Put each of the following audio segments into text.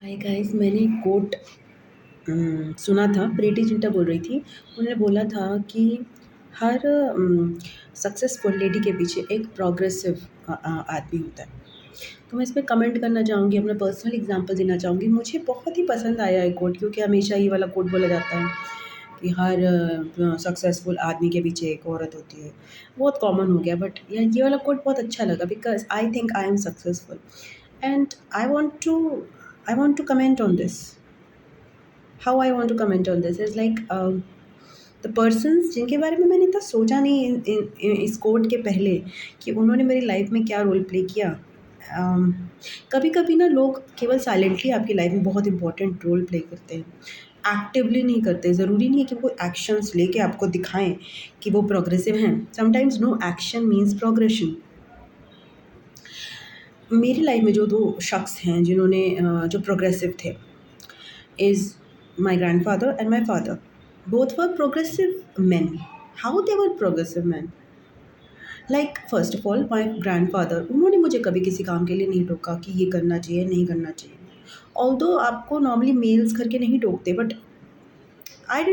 Hi guys, मैंने एक coat सुना था। प्रीति जिंटा बोल रही थी। उन्होंने बोला था कि हर सक्सेसफुल लेडी के पीछे एक प्रोग्रेसिव आदमी होता है। तो मैं इस पे कमेंट करना चाहूँगी, अपना पर्सनल एग्जांपल देना चाहूँगी। मुझे बहुत ही पसंद आया है कोट, क्योंकि हमेशा ये वाला कोट बोला जाता है कि हर सक्सेसफुल आदमी के पीछे एक औरत होती है। बहुत कॉमन हो गया, बट ये वाला कोट बहुत अच्छा लगा because I think I am successful and I want to comment on this. How I want to comment on this is like the persons जिनके बारे में मैंने इतना सोचा नहीं इस कोट के पहले कि उन्होंने मेरी लाइफ में क्या रोल प्ले किया। कभी कभी ना लोग केवल साइलेंटली आपकी लाइफ में बहुत इंपॉर्टेंट रोल प्ले करते हैं, एक्टिवली नहीं करते। ज़रूरी नहीं है कि वो एक्शंस लेके आपको दिखाएं कि वो प्रोग्रेसिव हैं। Sometimes no action means progression. मेरी लाइफ में जो दो शख्स हैं जिन्होंने जो प्रोग्रेसिव थे is my grandfather and my father. Both were progressive men. How they were progressive men? Like first of all, my grandfather, उन्होंने मुझे कभी किसी काम के लिए नहीं टोका कि ये करना चाहिए नहीं करना चाहिए। ऑल्दो आपको नॉर्मली मेल्स करके नहीं टोकते, but I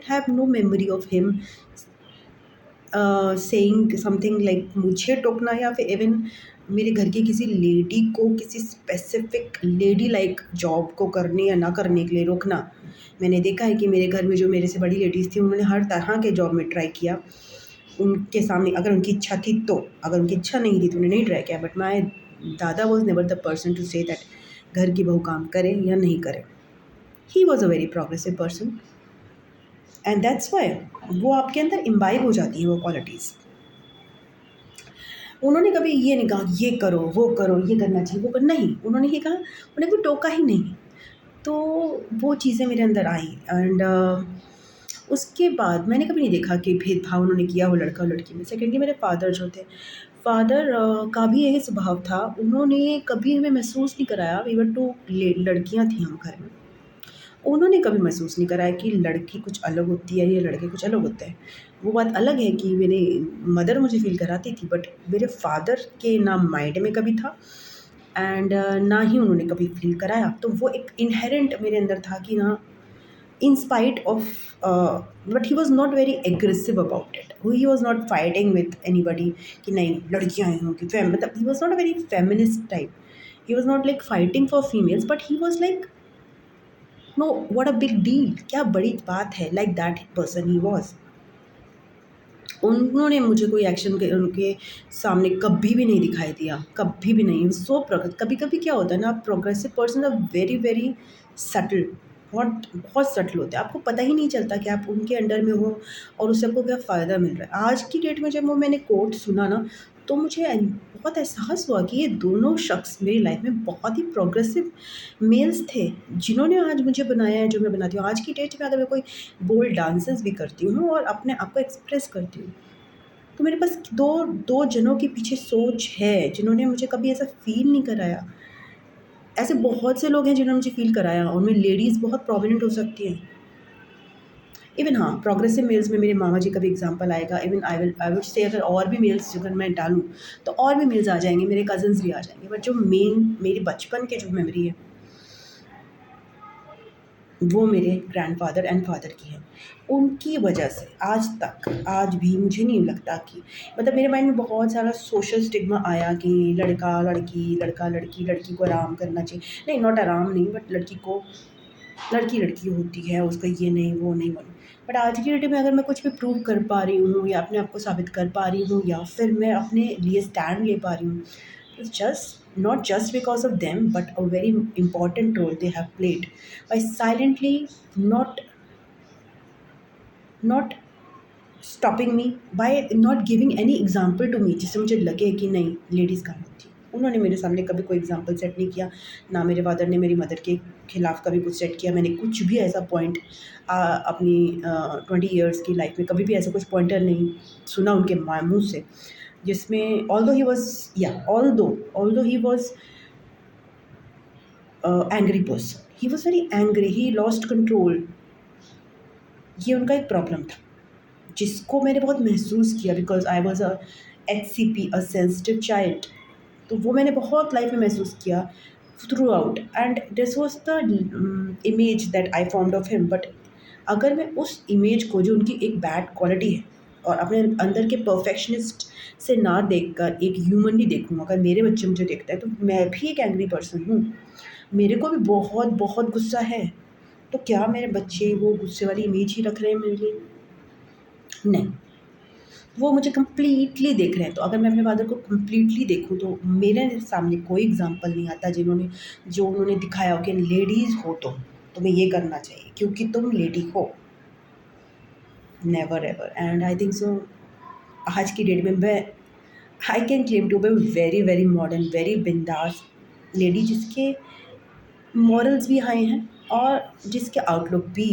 have no memory of him saying something like मुझे टोकना, या फिर इवन मेरे घर की किसी लेडी को किसी स्पेसिफिक लेडी लाइक जॉब को करने या ना करने के लिए रोकना। मैंने देखा है कि मेरे घर में जो मेरे से बड़ी लेडीज़ थी, उन्होंने हर तरह के जॉब में ट्राई किया। उनके सामने अगर उनकी इच्छा थी तो, अगर उनकी इच्छा नहीं थी तो उन्होंने नहीं ट्राई किया। बट माई दादा was never the person to say that घर की बहू काम करे या नहीं करे। He was a very progressive person and that's why वो आपके अंदर इम्बाइब हो जाती हैं वो क्वालिटीज़। उन्होंने कभी ये नहीं कहा ये करो वो करो, ये करना चाहिए वो करना, नहीं, उन्होंने ये कहा, उन्हें कोई टोका ही नहीं। तो वो चीज़ें मेरे अंदर आई एंड उसके बाद मैंने कभी नहीं देखा कि भेदभाव उन्होंने किया हो लड़का और लड़की में। सेकेंडली मेरे फादर जो थे, फादर का भी यही स्वभाव था। उन्होंने कभी हमें महसूस नहीं कराया, इवन टू लड़कियाँ थी हम घर में, उन्होंने कभी महसूस नहीं कराया कि लड़की कुछ अलग होती है या लड़के कुछ अलग होते हैं। वो बात अलग है कि मेरी मदर मुझे फ़ील कराती थी, बट मेरे फादर के ना माइंड में कभी था एंड ना ही उन्होंने कभी फ़ील कराया। तो वो एक इनहेरेंट मेरे अंदर था कि ना, in spite of but he was not very aggressive about it. He was not fighting with anybody कि नहीं लड़कियाँ ही होंगी, मतलब he was not a very feminist type. He was not like fighting for females, but he was like no, what a big deal, क्या बड़ी बात है, like that person he was. उन्होंने मुझे कोई एक्शन के उनके सामने कभी भी नहीं दिखाई दिया, कभी भी नहीं। सो कभी कभी क्या होता है ना, आप progressive person are very very subtle, बहुत बहुत सटल होते हैं। आपको पता ही नहीं चलता कि आप उनके अंडर में हो और उससे आपको क्या फ़ायदा मिल रहा है। आज की डेट में जब वो मैंने कोट सुना ना, तो मुझे बहुत एहसास हुआ कि ये दोनों शख्स मेरी लाइफ में बहुत ही प्रोग्रेसिव मेल्स थे, जिन्होंने आज मुझे बनाया है जो मैं बनाती हूँ। आज की डेट में अगर मैं कोई बोल्ड डांसेस भी करती हूँ और अपने आप को एक्सप्रेस करती हूँ, तो मेरे पास दो दो जनों के पीछे सोच है जिन्होंने मुझे कभी ऐसा फ़ील नहीं कराया। ऐसे बहुत से लोग हैं जिन्होंने मुझे फ़ील कराया, उनमें लेडीज़ बहुत प्रोमिनेंट हो सकती हैं। इवन हाँ, प्रोग्रेसिव मेल्स में मेरे मामा जी का भी एग्जांपल आएगा। इवन आई वुड से अगर और भी मेल्स अगर मैं डालूँ तो और भी मेल्स आ जाएँगे, मेरे कज़िन्स भी आ जाएँगे। बट जो मेन मेरी बचपन के जो मेमोरी है, वो मेरे ग्रैंडफ़ादर एंड फादर की है। उनकी वजह से आज तक, आज भी मुझे नहीं लगता कि, मतलब मेरे माइंड में बहुत सारा सोशल स्टिग्मा आया कि लड़का लड़की, लड़का लड़की, लड़की को आराम करना चाहिए। नहीं, नॉट आराम नहीं, बट लड़की को, लड़की लड़की होती है, उसका ये नहीं वो नहीं वो नहीं। बट आज की डेट में अगर मैं कुछ भी प्रूव कर पा रही हूँ या अपने आप को साबित कर पा रही हूँ या फिर मैं अपने लिए स्टैंड ले पा रही हूँ, it's just not just because of them, but a very important role they have played by silently not not stopping me, by not giving any example to me जिससे मुझे लगे कि नहीं लेडीज़ काम होती है। उन्होंने मेरे सामने कभी कोई एग्जाम्पल सेट नहीं किया, ना मेरे फादर ने मेरी मदर के खिलाफ कभी कुछ सेट किया। मैंने कुछ भी ऐसा पॉइंट अपनी 20 ईयर्स की लाइफ में कभी भी ऐसा कुछ पॉइंटर नहीं सुना उनके मुँह से, जिसमें ऑल्दो ही वॉज या although he was angry person, he was very angry, he lost control. ये उनका एक प्रॉब्लम था जिसको मैंने बहुत महसूस किया, because I was a HCP, a sensitive child. तो वो मैंने बहुत लाइफ में महसूस किया throughout, and this was the image that I formed of him. But अगर मैं उस इमेज को, जो उनकी एक बैड क्वालिटी है, और अपने अंदर के परफेक्शनिस्ट से ना देखकर एक ह्यूमनली देखूँ, अगर मेरे बच्चे मुझे देखते हैं तो मैं भी एक एंग्री पर्सन हूँ, मेरे को भी बहुत बहुत गुस्सा है। तो क्या मेरे बच्चे वो गुस्से वाली इमेज ही रख रहे हैं मेरे लिए? नहीं, वो मुझे कंप्लीटली देख रहे हैं। तो अगर मैं अपने फादर को कंप्लीटली देखूँ तो मेरे सामने कोई एग्जांपल नहीं आता जो उन्होंने दिखाया हो कि लेडीज़ हो तुम, तुम्हें ये करना चाहिए क्योंकि तुम लेडी हो। Never ever. And I think so आज की डेट में मैं I can claim to be very very modern, very बिंदास लेडी, जिसके मॉरल्स भी हाई हैं और जिसके आउटलुक भी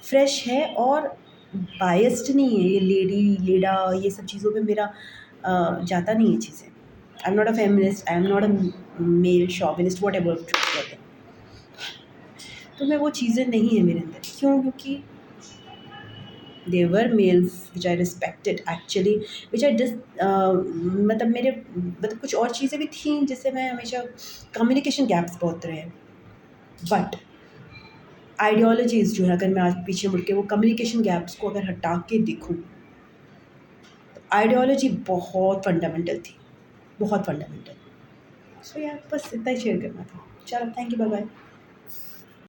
फ्रेश है, और बायस्ड नहीं है। ये लेडी लेडा ये सब चीज़ों पे मेरा जाता नहीं है चीज़ें। I am not a feminist, I am not a male chauvinist, whatever कहते हैं। तो मैं वो चीज़ें नहीं है मेरे अंदर। क्यों? क्योंकि there were males which I respected actually, which I just मतलब मेरे मतलब कुछ और चीज़ें भी थी जिससे मैं हमेशा कम्युनिकेशन गैप्स बहुत रहे। बट आइडियोलॉजीज़ जो है, अगर मैं आज पीछे मुड़ के वो कम्युनिकेशन गैप्स को अगर हटा के देखूँ, तो आइडियोलॉजी बहुत फंडामेंटल थी, बहुत फंडामेंटल। सो यार बस इतना ही शेयर करना था। चलो, थैंक यू, बाय बाय।